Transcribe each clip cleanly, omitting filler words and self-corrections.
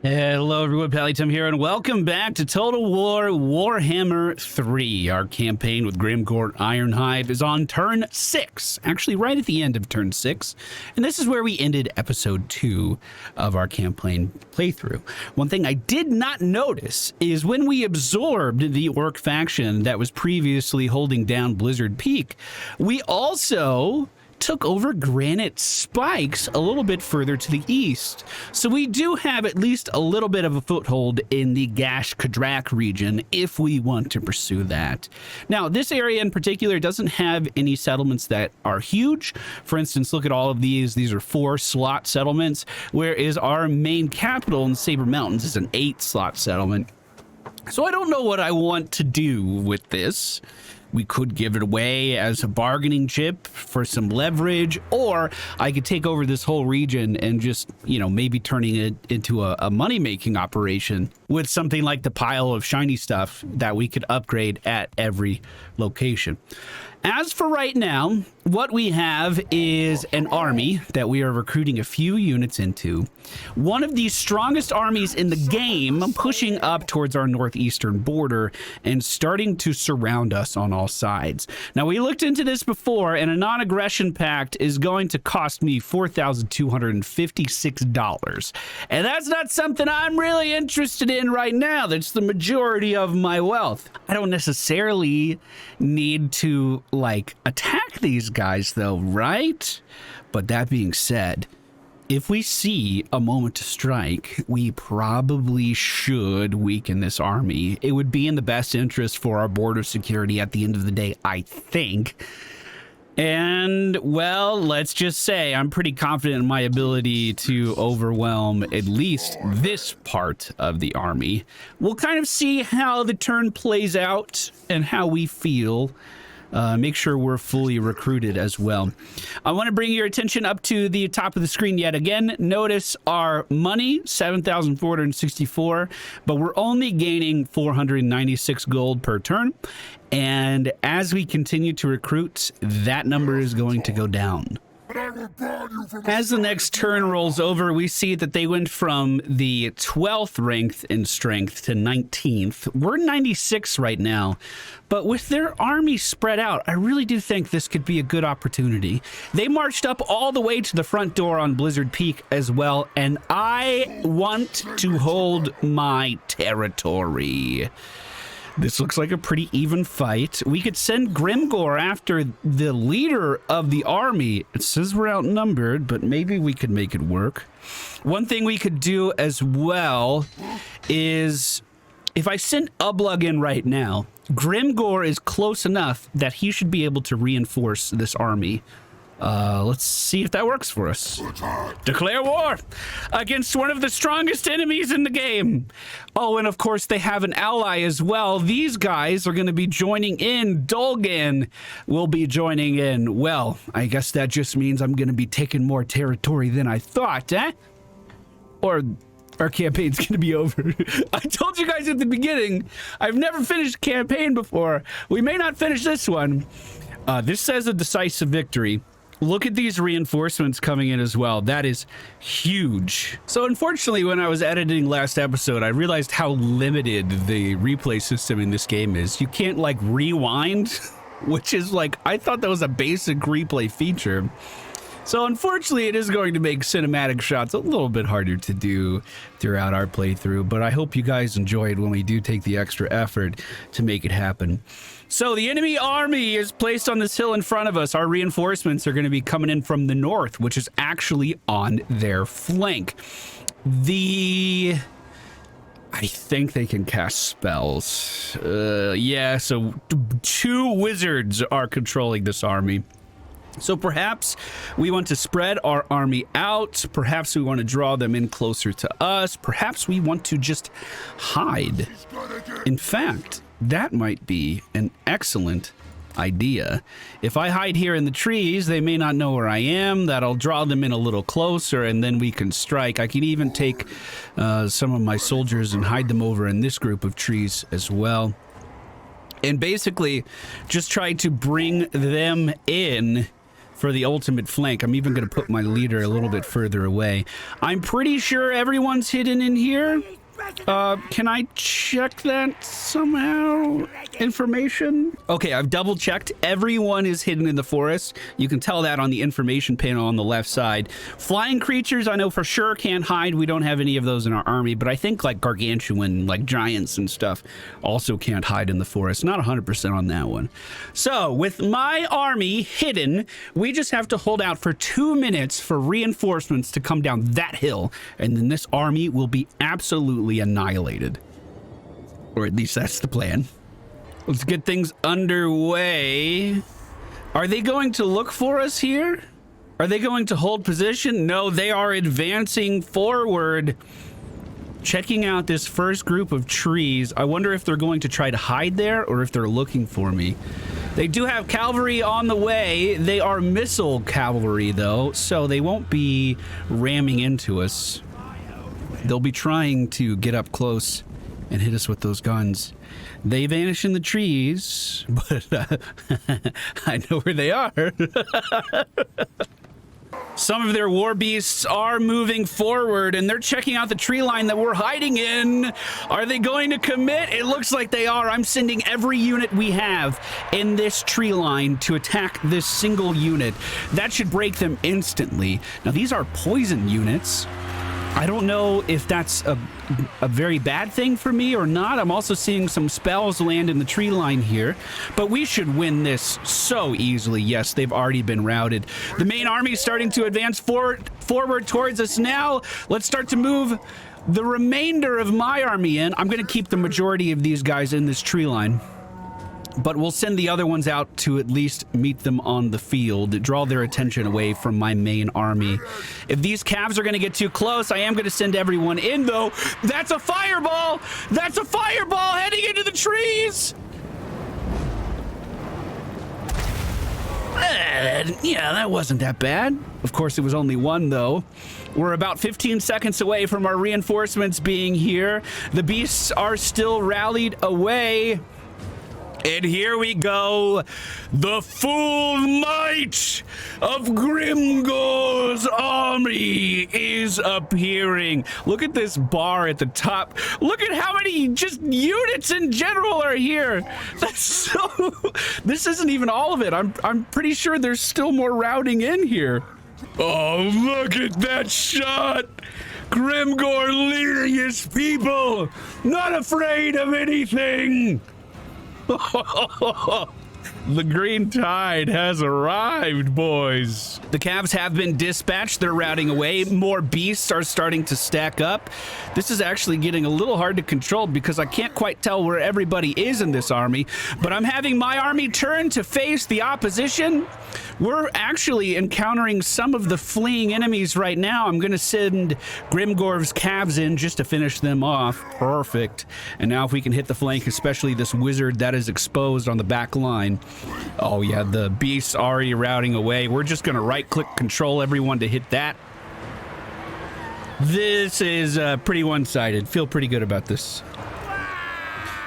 Hello everyone, MFPallytime here, and welcome back to Total War Warhammer 3. Our campaign with Gimgore Ironhide is on turn 6, actually right at the end of turn 6, and this is where we ended episode 2 of our campaign playthrough. One thing I did not notice is when we absorbed the orc faction that was previously holding down Blizzard Peak, we also took over Granite Spikes a little bit further to the east. So we do have at least a little bit of a foothold in the Gash Kadrak region if we want to pursue that. Now, this area in particular doesn't have any settlements that are huge. For instance, look at all of these. These are 4-slot settlements, whereas our main capital in Saber Mountains is an 8-slot settlement. So I don't know what I want to do with this. We could give it away as a bargaining chip for some leverage, or I could take over this whole region and just, maybe turning it into a money-making operation with something like the pile of shiny stuff that we could upgrade at every location. As for right now, what we have is an army that we are recruiting a few units into. One of the strongest armies in the game, pushing up towards our northeastern border and starting to surround us on all sides. Now, we looked into this before, and a non-aggression pact is going to cost me $4,256. And that's not something I'm really interested in right now. That's the majority of my wealth. I don't necessarily need to, attack these guys, though, right? But that being said, if we see a moment to strike, we probably should weaken this army. It would be in the best interest for our border security at the end of the day, I think. And, well, let's just say I'm pretty confident in my ability to overwhelm at least this part of the army. We'll kind of see how the turn plays out and how we feel. Make sure we're fully recruited as well. I want to bring your attention up to the top of the screen yet again. Notice our money, 7,464, but we're only gaining 496 gold per turn. And as we continue to recruit, that number is going to go down. As the next turn rolls over, we see that they went from the 12th ranked in strength to 19th. We're 96 right now, but with their army spread out, I really do think this could be a good opportunity. They marched up all the way to the front door on Blizzard Peak as well, and I want to hold my territory. This looks like a pretty even fight. We could send Gimgore after the leader of the army. It says we're outnumbered, but maybe we could make it work. One thing we could do as well is, if I send Ublug in right now, Gimgore is close enough that he should be able to reinforce this army. Let's see if that works for us. Declare war against one of the strongest enemies in the game. Oh, and of course they have an ally as well. These guys are going to be joining in. Dolgan will be joining in. Well, I guess that just means I'm going to be taking more territory than I thought, eh? Or our campaign's going to be over. I told you guys at the beginning, I've never finished a campaign before. We may not finish this one. This says a decisive victory. Look at these reinforcements coming in as well. That is huge. So unfortunately, when I was editing last episode, I realized how limited the replay system in this game is. You can't rewind, which is I thought that was a basic replay feature. So unfortunately, it is going to make cinematic shots a little bit harder to do throughout our playthrough, but I hope you guys enjoyed when we do take the extra effort to make it happen. So the enemy army is placed on this hill in front of us. Our reinforcements are going to be coming in from the north, which is actually on their flank. I think they can cast spells. Yeah, so 2 wizards are controlling this army. So perhaps we want to spread our army out. Perhaps we want to draw them in closer to us. Perhaps we want to just hide. In fact, that might be an excellent idea. If I hide here in the trees, they may not know where I am. That'll draw them in a little closer, and then we can strike. I can even take some of my soldiers and hide them over in this group of trees as well. And basically just try to bring them in for the ultimate flank. I'm even going to put my leader a little bit further away. I'm pretty sure everyone's hidden in here. Can I check that somehow? Information? Okay, I've double checked. Everyone is hidden in the forest. You can tell that on the information panel on the left side. Flying creatures, I know for sure can't hide. We don't have any of those in our army, but I think like gargantuan, like giants and stuff also can't hide in the forest. Not 100% on that one. So with my army hidden, we just have to hold out for 2 minutes for reinforcements to come down that hill, and then this army will be absolutely annihilated. Or at least that's the plan. Let's get things underway. Are they going to look for us here? Are they going to hold position? No, they are advancing forward, checking out this first group of trees. I wonder if they're going to try to hide there or if they're looking for me. They do have cavalry on the way. They are missile cavalry though, so they won't be ramming into us. They'll be trying to get up close and hit us with those guns. They vanish in the trees, but I know where they are. Some of their war beasts are moving forward, and they're checking out the tree line that we're hiding in. Are they going to commit? It looks like they are. I'm sending every unit we have in this tree line to attack this single unit. That should break them instantly. Now, these are poison units. I don't know if that's a very bad thing for me or not. I'm also seeing some spells land in the tree line here, but we should win this so easily. Yes, they've already been routed. The main army is starting to advance forward towards us now. Let's start to move the remainder of my army in. I'm going to keep the majority of these guys in this tree line, but we'll send the other ones out to at least meet them on the field, draw their attention away from my main army. If these calves are going to get too close, I am going to send everyone in, though. That's a fireball! That's a fireball heading into the trees! Yeah, that wasn't that bad. Of course, it was only one, though. We're about 15 seconds away from our reinforcements being here. The beasts are still rallied away. And here we go, the full might of Grimgore's army is appearing. Look at this bar at the top. Look at how many just units in general are here. That's so... This isn't even all of it. I'm pretty sure there's still more routing in here. Oh, look at that shot. Grimgore leading his people, not afraid of anything. The green tide has arrived, boys. The calves have been dispatched. They're routing away. More beasts are starting to stack up. This is actually getting a little hard to control because I can't quite tell where everybody is in this army, but I'm having my army turn to face the opposition. We're actually encountering some of the fleeing enemies right now. I'm going to send Grimgore's calves in just to finish them off. Perfect. And now if we can hit the flank, especially this wizard that is exposed on the back line. Oh yeah, the beast's already routing away. We're just going to right-click control everyone to hit that. This is pretty one-sided. Feel pretty good about this.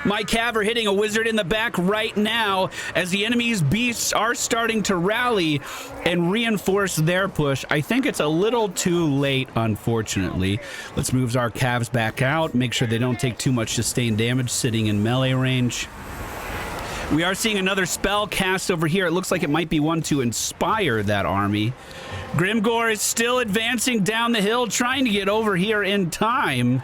My cav are hitting a wizard in the back right now as the enemy's beasts are starting to rally and reinforce their push. I think it's a little too late, unfortunately. Let's move our calves back out, make sure they don't take too much sustained damage sitting in melee range. We are seeing another spell cast over here. It looks like it might be one to inspire that army. Grimgore is still advancing down the hill, trying to get over here in time.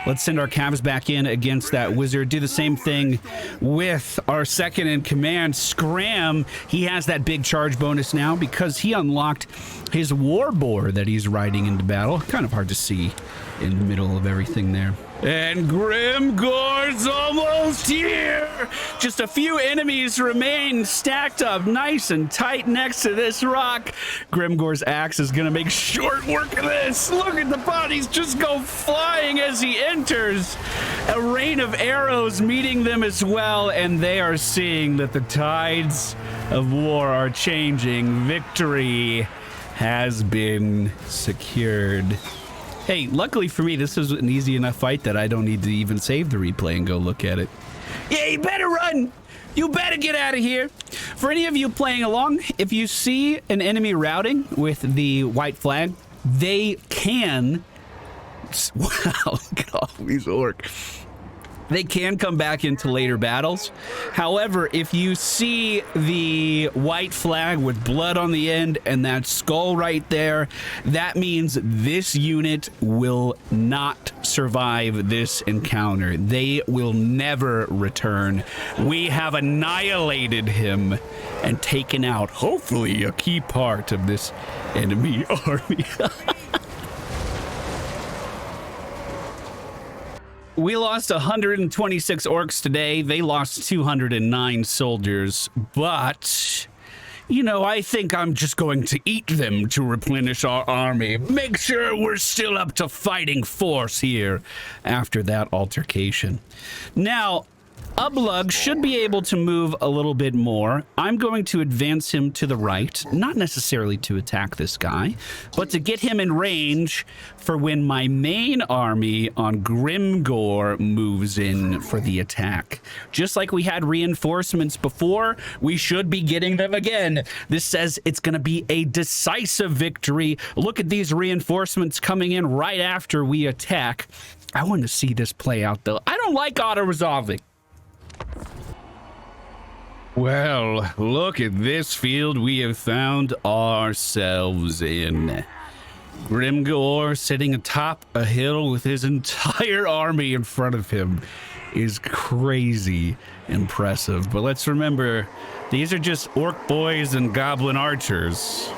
Let's send our calves back in against that wizard. Do the same thing with our second in command, Scram. He has that big charge bonus now because he unlocked his war boar that he's riding into battle. Kind of hard to see in the middle of everything there. And Grimgore's almost here. Just a few enemies remain stacked up nice and tight next to this rock. Grimgore's axe is gonna make short work of this. Look at the bodies just go flying as he enters. A rain of arrows meeting them as well, and they are seeing that the tides of war are changing. Victory has been secured. Hey, luckily for me, this was an easy enough fight that I don't need to even save the replay and go look at it. Yeah, you better run! You better get out of here. For any of you playing along, if you see an enemy routing with the white flag, they can... Wow, look at all these orcs. They can come back into later battles. However, if you see the white flag with blood on the end and that skull right there, that means this unit will not survive this encounter. They will never return. We have annihilated him and taken out, hopefully, a key part of this enemy army. We lost 126 orcs today. They lost 209 soldiers, but, you know, I think I'm just going to eat them to replenish our army. Make sure we're still up to fighting force here after that altercation. Now, Ublug should be able to move a little bit more. I'm going to advance him to the right, not necessarily to attack this guy, but to get him in range for when my main army on Gimgore moves in for the attack. Just like we had reinforcements before, we should be getting them again. This says it's going to be a decisive victory. Look at these reinforcements coming in right after we attack. I want to see this play out, though. I don't like auto-resolving. Well, look at this field we have found ourselves in. Gimgore sitting atop a hill with his entire army in front of him is crazy impressive. But let's remember, these are just orc boys and goblin archers.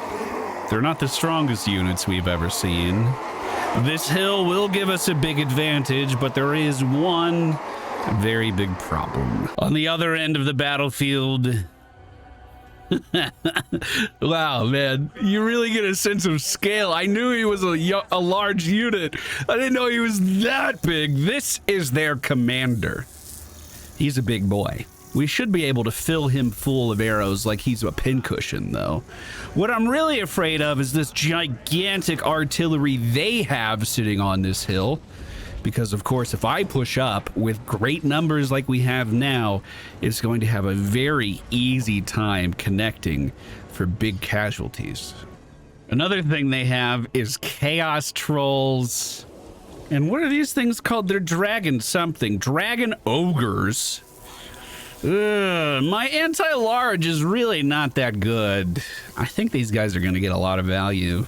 They're not the strongest units we've ever seen. This hill will give us a big advantage, but there is one very big problem. On the other end of the battlefield... Wow, man. You really get a sense of scale. I knew he was a large unit. I didn't know he was that big. This is their commander. He's a big boy. We should be able to fill him full of arrows like he's a pincushion, though. What I'm really afraid of is this gigantic artillery they have sitting on this hill. Because, of course, if I push up with great numbers like we have now, it's going to have a very easy time connecting for big casualties. Another thing they have is chaos trolls. And what are these things called? They're dragon something. Dragon ogres. Ugh, my anti-large is really not that good. I think these guys are going to get a lot of value.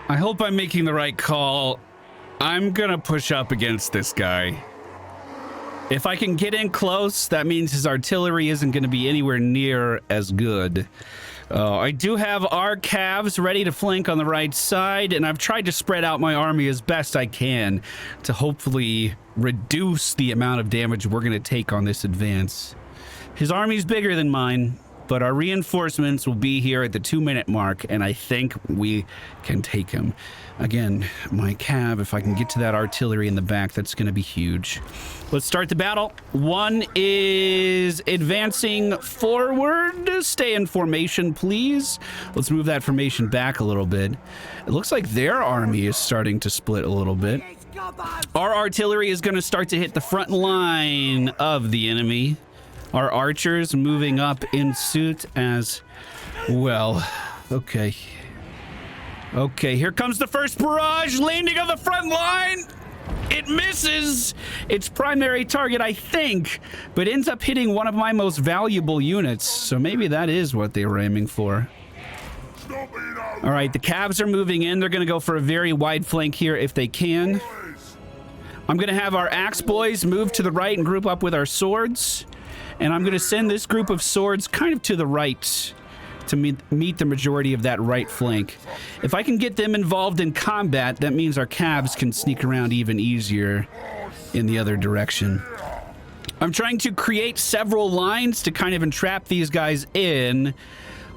I hope I'm making the right call. I'm gonna push up against this guy. If I can get in close, that means his artillery isn't gonna be anywhere near as good. I do have our calves ready to flank on the right side, and I've tried to spread out my army as best I can to hopefully reduce the amount of damage we're gonna take on this advance. His army's bigger than mine, but our reinforcements will be here at the 2-minute mark, and I think we can take him. Again, my cav, if I can get to that artillery in the back, that's going to be huge. Let's start the battle. One is advancing forward. Stay in formation, please. Let's move that formation back a little bit. It looks like their army is starting to split a little bit. Our artillery is going to start to hit the front line of the enemy. Our archers moving up in suit as well. Okay. Okay, here comes the first barrage, landing on the front line. It misses its primary target, I think, but ends up hitting one of my most valuable units. So maybe that is what they were aiming for. All right, the Cavs are moving in. They're going to go for a very wide flank here if they can. I'm going to have our axe boys move to the right and group up with our swords. And I'm going to send this group of swords kind of to the right to meet the majority of that right flank. If I can get them involved in combat, that means our calves can sneak around even easier in the other direction. I'm trying to create several lines to kind of entrap these guys in.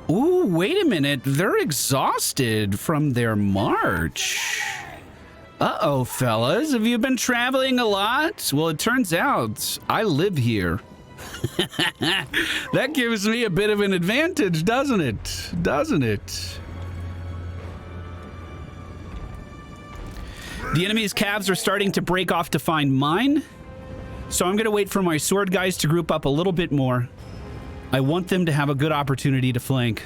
Ooh, wait a minute. They're exhausted from their march. Uh-oh, fellas. Have you been traveling a lot? Well, it turns out I live here. That gives me a bit of an advantage, doesn't it? Doesn't it? The enemy's calves are starting to break off to find mine. So I'm going to wait for my sword guys to group up a little bit more. I want them to have a good opportunity to flank.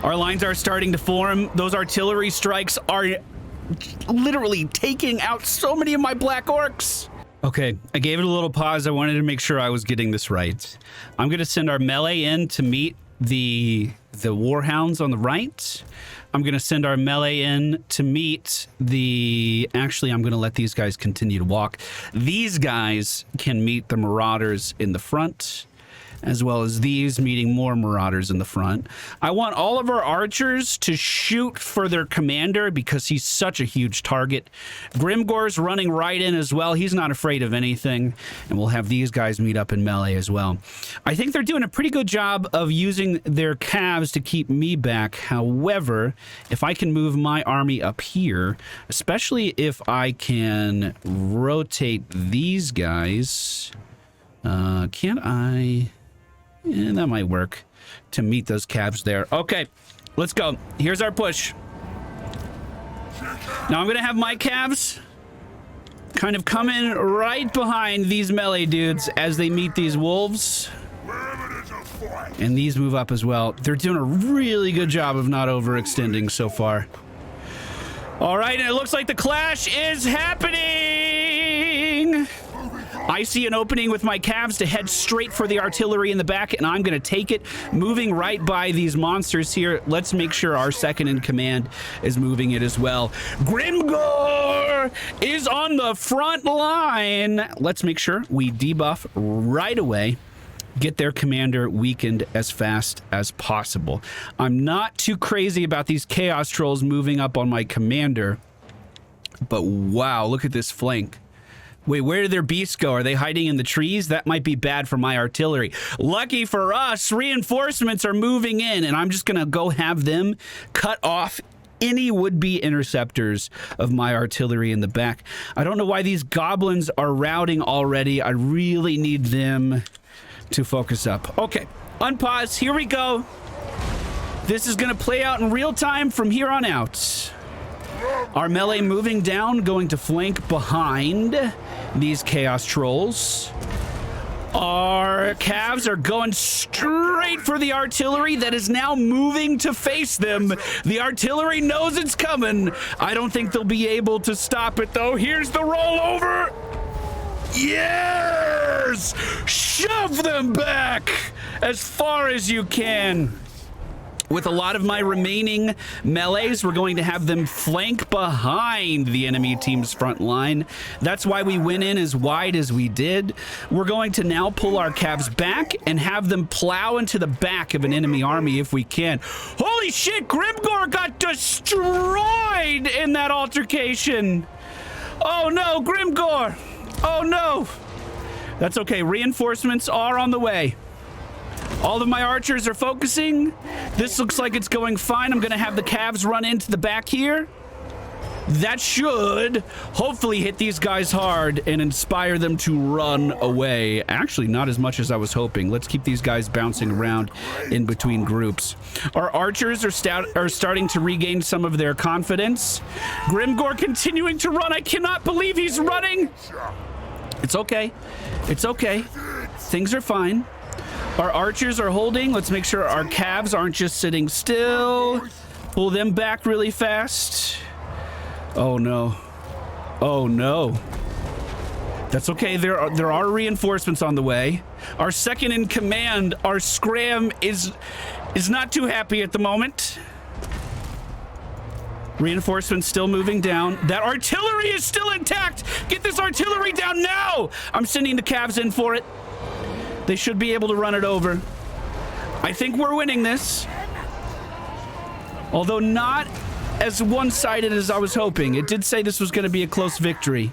Our lines are starting to form. Those artillery strikes are literally taking out so many of my black orcs. Okay, I gave it a little pause. I wanted to make sure I was getting this right. I'm going to send our melee in to meet the warhounds on the right. I'm going to send our melee in to meet the... Actually, I'm going to let these guys continue to walk. These guys can meet the marauders in the front, as well as these meeting more marauders in the front. I want all of our archers to shoot for their commander because he's such a huge target. Grimgore's running right in as well. He's not afraid of anything. And we'll have these guys meet up in melee as well. I think they're doing a pretty good job of using their calves to keep me back. However, if I can move my army up here, especially if I can rotate these guys, can't I... Yeah, that might work to meet those calves there. Okay, let's go. Here's our push. Now I'm going to have my calves kind of come in right behind these melee dudes as they meet these wolves. And these move up as well. They're doing a really good job of not overextending so far. All right, and it looks like the clash is happening. I see an opening with my calves to head straight for the artillery in the back, and I'm going to take it, moving right by these monsters here. Let's make sure our second in command is moving it as well. Grimgore is on the front line. Let's make sure we debuff right away. Get their commander weakened as fast as possible. I'm not too crazy about these chaos trolls moving up on my commander, but wow, look at this flank. Wait, where did their beasts go? Are they hiding in the trees? That might be bad for my artillery. Lucky for us, reinforcements are moving in, and I'm just going to go have them cut off any would-be interceptors of my artillery in the back. I don't know why these goblins are routing already. I really need them to focus up. Okay, unpause. Here we go. This is going to play out in real time from here on out. Our melee moving down, going to flank behind these chaos trolls. Our calves are going straight for the artillery that is now moving to face them. The artillery knows it's coming. I don't think they'll be able to stop it, though. Here's the rollover. Yes! Shove them back as far as you can. With a lot of my remaining melees, we're going to have them flank behind the enemy team's front line. That's why we went in as wide as we did. We're going to now pull our calves back and have them plow into the back of an enemy army if we can. Holy shit, Grimgore got destroyed in that altercation. Oh no, Grimgore. Oh no. That's okay, reinforcements are on the way. All of my archers are focusing. This looks like it's going fine. I'm going to have the calves run into the back here. That should hopefully hit these guys hard and inspire them to run away. Actually, not as much as I was hoping. Let's keep these guys bouncing around in between groups. Our archers are starting to regain some of their confidence. Grimgore continuing to run. I cannot believe he's running. It's okay. It's okay. Things are fine. Our archers are holding. Let's make sure our calves aren't just sitting still. Pull them back really fast. Oh no. Oh no. That's okay. There are reinforcements on the way. Our second in command, our scram, is not too happy at the moment. Reinforcements still moving down. That artillery is still intact. Get this artillery down now. I'm sending the calves in for it. They should be able to run it over. I think we're winning this. Although not as one-sided as I was hoping. It did say this was going to be a close victory.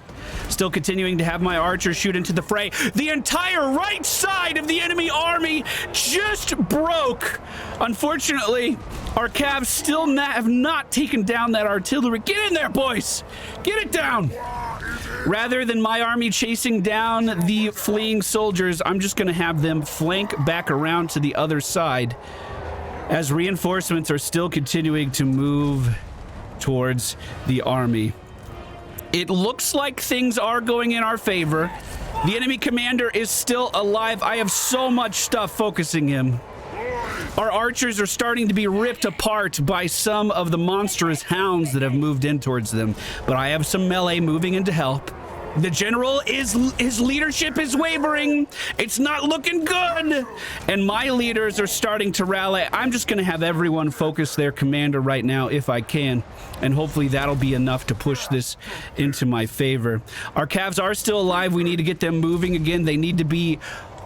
Still continuing to have my archers shoot into the fray. The entire right side of the enemy army just broke. Unfortunately, our calves still have not taken down that artillery. Get in there, boys. Get it down. Rather than my army chasing down the fleeing soldiers, I'm just going to have them flank back around to the other side as reinforcements are still continuing to move towards the army. It looks like things are going in our favor. The enemy commander is still alive. I have so much stuff focusing him. Our archers are starting to be ripped apart by some of the monstrous hounds that have moved in towards them. But I have some melee moving in to help. The general his leadership is wavering. It's not looking good. And my leaders are starting to rally. I'm just going to have everyone focus their commander right now if I can. And hopefully that'll be enough to push this into my favor. Our calves are still alive. We need to get them moving again. They need to be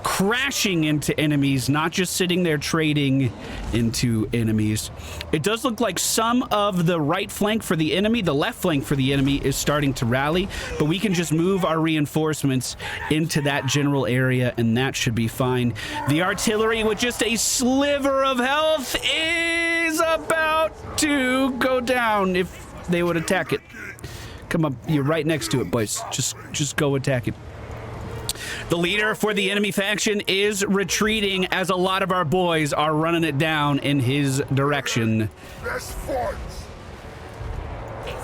crashing into enemies, not just sitting there trading into enemies. It does look like some of the right flank for the enemy, the left flank for the enemy is starting to rally, but we can just move our reinforcements into that general area and that should be fine. The artillery with just a sliver of health is about to go down if they would attack it. Come up, you're right next to it, boys. Just go attack it. The leader for the enemy faction is retreating as a lot of our boys are running it down in his direction.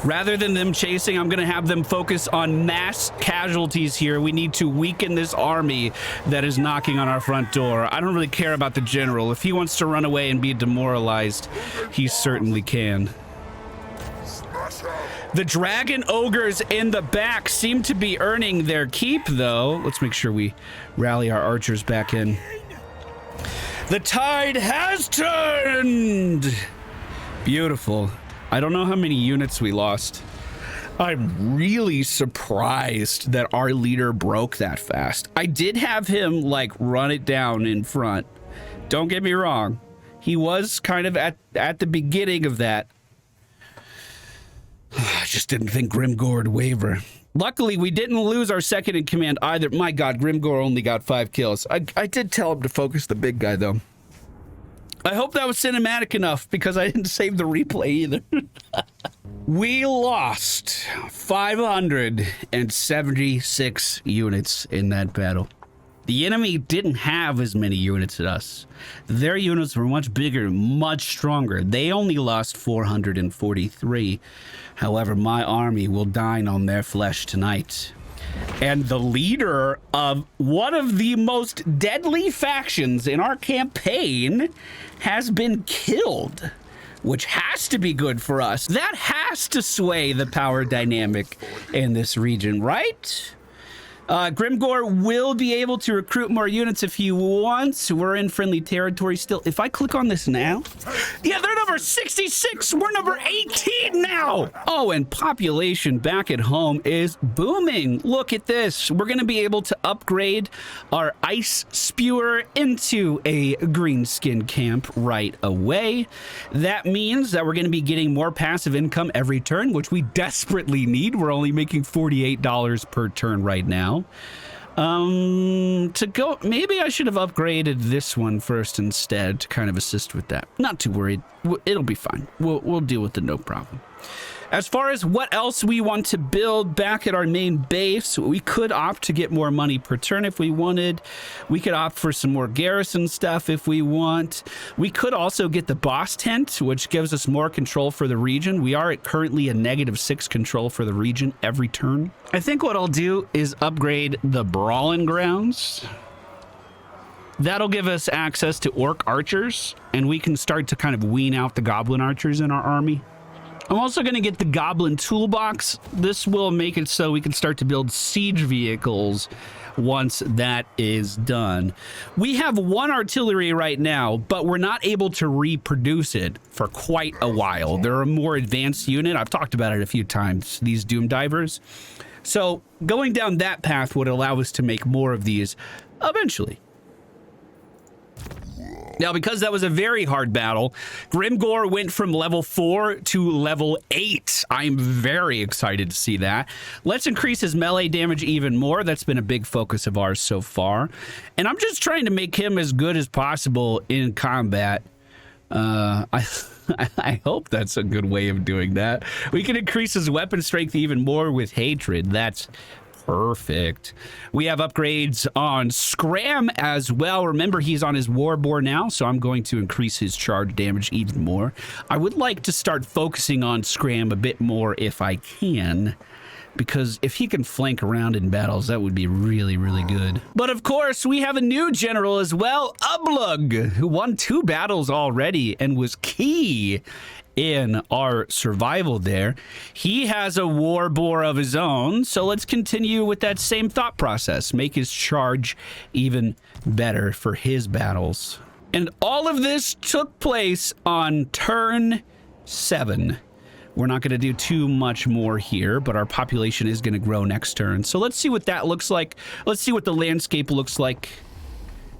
Rather than them chasing, I'm going to have them focus on mass casualties here. We need to weaken this army that is knocking on our front door. I don't really care about the general. If he wants to run away and be demoralized, he certainly can. The dragon ogres in the back seem to be earning their keep, though. Let's make sure we rally our archers back in. The tide has turned! Beautiful. I don't know how many units we lost. I'm really surprised that our leader broke that fast. I did have him, like, run it down in front. Don't get me wrong. He was kind of at the beginning of that. I just didn't think Gimgore would waver. Luckily, we didn't lose our second in command either. My God, Gimgore only got 5 kills. I did tell him to focus the big guy, though. I hope that was cinematic enough because I didn't save the replay either. We lost 576 units in that battle. The enemy didn't have as many units as us. Their units were much bigger, much stronger. They only lost 443. However, my army will dine on their flesh tonight. And the leader of one of the most deadly factions in our campaign has been killed, which has to be good for us. That has to sway the power dynamic in this region, right? Gimgore will be able to recruit more units if he wants. We're in friendly territory still. If I click on this now, yeah, they're number 66. We're number 18 now. Oh, and population back at home is booming. Look at this. We're going to be able to upgrade our ice spewer into a greenskin camp right away. That means that we're going to be getting more passive income every turn, which we desperately need. We're only making $48 per turn right now. To go, maybe I should have upgraded this one first instead to kind of assist with that. Not too worried. It'll be fine. We'll deal with it, no problem. As far as what else we want to build back at our main base, we could opt to get more money per turn if we wanted. We could opt for some more garrison stuff if we want. We could also get the boss tent, which gives us more control for the region. We are at currently a -6 control for the region every turn. I think what I'll do is upgrade the brawling grounds. That'll give us access to orc archers, and we can start to kind of wean out the goblin archers in our army. I'm also going to get the Goblin Toolbox. This will make it so we can start to build siege vehicles once that is done. We have 1 artillery right now, but we're not able to reproduce it for quite a while. They're a more advanced unit. I've talked about it a few times, these Doom Divers. So going down that path would allow us to make more of these eventually. Now, because that was a very hard battle, Gimgore went from level 4 to level 8. I'm very excited to see that. Let's increase his melee damage even more. That's been a big focus of ours so far. And I'm just trying to make him as good as possible in combat. I hope that's a good way of doing that. We can increase his weapon strength even more with hatred. That's perfect. We have upgrades on Scram as well. Remember, he's on his war boar now, so I'm going to increase his charge damage even more. I would like to start focusing on Scram a bit more if I can. because if he can flank around in battles, that would be really, really good. But of course, we have a new general as well, Ublug, who won 2 battles already and was key in our survival there. He has a war boar of his own, so let's continue with that same thought process. Make his charge even better for his battles. And all of this took place on turn 7. We're not going to do too much more here, but our population is going to grow next turn. So let's see what that looks like. Let's see what the landscape looks like.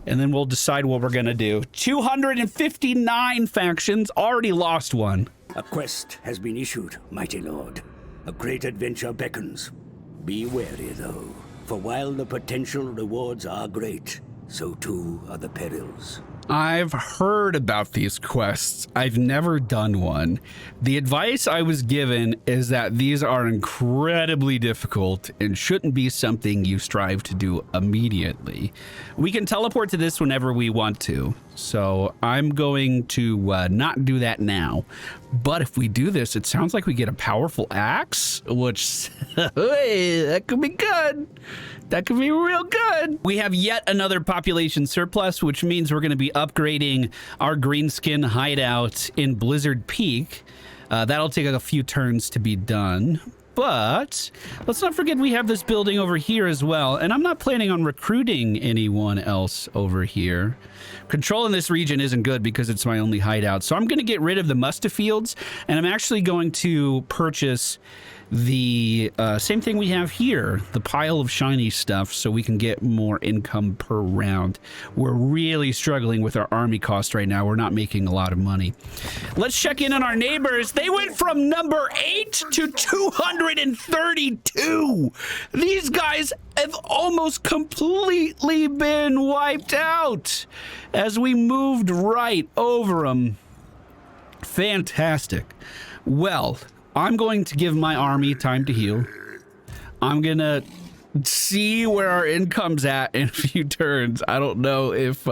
And then we'll decide what we're going to do. 259 factions, already lost one. A quest has been issued, mighty lord. A great adventure beckons. Be wary, though, for while the potential rewards are great, so too are the perils. I've heard about these quests. I've never done one. The advice I was given is that these are incredibly difficult and shouldn't be something you strive to do immediately. We can teleport to this whenever we want to, so I'm going to not do that now. But if we do this, it sounds like we get a powerful axe, which hey, that could be good. That could be real good. We have yet another population surplus, which means we're going to be upgrading our greenskin hideout in Blizzard Peak. That'll take a few turns to be done. But let's not forget we have this building over here as well. And I'm not planning on recruiting anyone else over here. Control in this region isn't good because it's my only hideout. So I'm going to get rid of the musta fields. And I'm actually going to purchase the same thing we have here, the pile of shiny stuff, so we can get more income per round. We're really struggling with our army cost right now. We're not making a lot of money. Let's check in on our neighbors. They went from number 8 to 232. These guys have almost completely been wiped out as we moved right over them. Fantastic. Well, I'm going to give my army time to heal. I'm going to see where our income's at in a few turns. I don't know if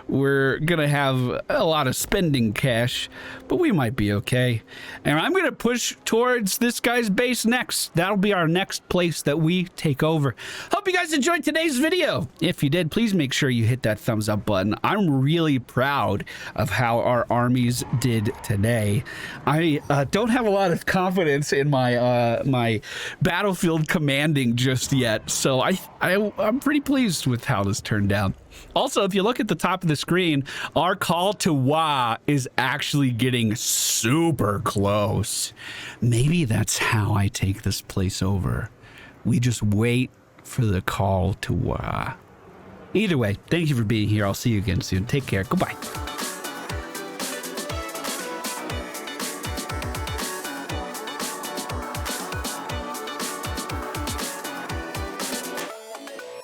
we're going to have a lot of spending cash, but we might be okay. And I'm going to push towards this guy's base next. That'll be our next place that we take over. Hope you guys enjoyed today's video. If you did, please make sure you hit that thumbs up button. I'm really proud of how our armies did today. I don't have a lot of confidence in my my battlefield commanding just yet, so I'm pretty pleased with how this turned out. Also, if you look at the top of the screen, our call to WA is actually getting super close. Maybe that's how I take this place over. We just wait for the call to WA. Either way, thank you for being here. I'll see you again soon. Take care. Goodbye.